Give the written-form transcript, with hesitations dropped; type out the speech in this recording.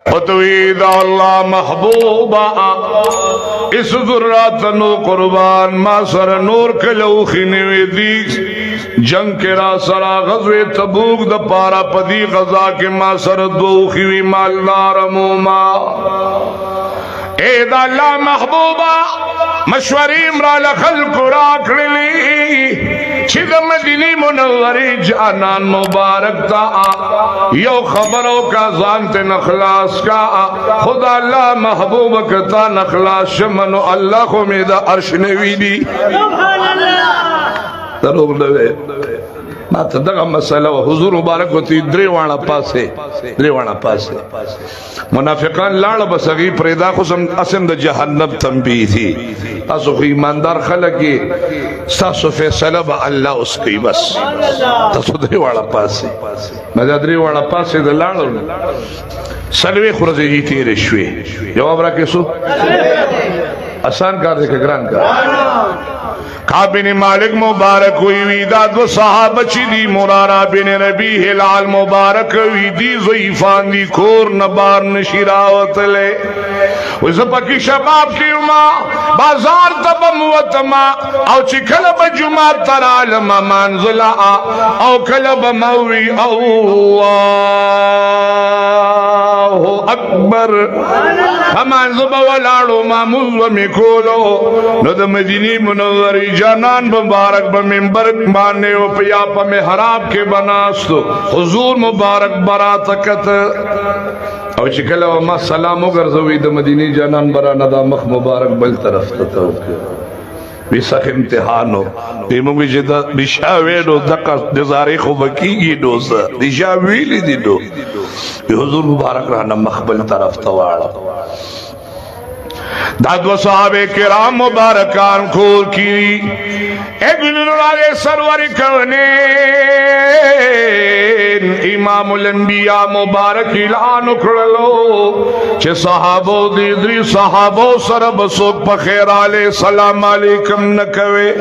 فتوید اللہ محبوبا اس ذرات نو قربان ما سر نور کلو خینوی دی جنگ کے را سرا غزوی تبوک دا پارا پدی غزا کے ما سر دو خیوی مالدار موما اے دا اللہ محبوبا مشوریم را لخلق راک لی چھد مدینی منوری جانان مبارک تا یو خبروں کا زانت نخلاص کا خدا اللہ محبوب کتا نخلاص شمنو اللہ کو میدہ عرش نوی دی دروغ نوے ما تا دغا مسئلہ و حضور مبارک ہوتی دریوانا پاسے منافقان لاڑ بسگی پریدا خسم اسم دا جہنم تنبیہ تھی تاسو خو ایماندار خلقی تاسو فیصلہ با اللہ اس کی بس تاسو دریوانا پاسے مجھا دریوانا پاسے دا لاڑ سلوے خورزی جی تیرے شوے جواب را کسو آسان کار دے کہ گران کار کعب بن مالک مبارک ہوئی ویداد و صحابہ چی دی مرارہ بن ربیح العال مبارک ہوئی دی ضعیفان دی کور نبار نشیراوت لے وزپا کی شباب کی اما بازار تبم وطما او چی کلب جمعہ ترالم منزلہ او کلب موی اللہ اکبر ہمان زبا والارو ماموز و مکولو نو دا مدینی منوری جانان مبارک بمنبر ماننے و پیاپا میں حراب کے بناستو حضور مبارک براتکت او چکلہ وما سلامو گرزوی دا مدینی جانان برانا دا مخ مبارک بل طرف تتاو بی سخ امتحانو بی مونگی جدا بی شاویدو دقا دزاری خوبکی گی دوسا بی شاویلی دی دو بی حضور مبارک رہنا مخ بل طرف توالا داد و صحابہ کرام مبارکان کھول کی ایک نورالے سرور کرنے امام الانبیاء مبارک اعلان کرلو چھے صحابو دیدری صحابو سرب سوک پخیر علیہ السلام علیکم نکوے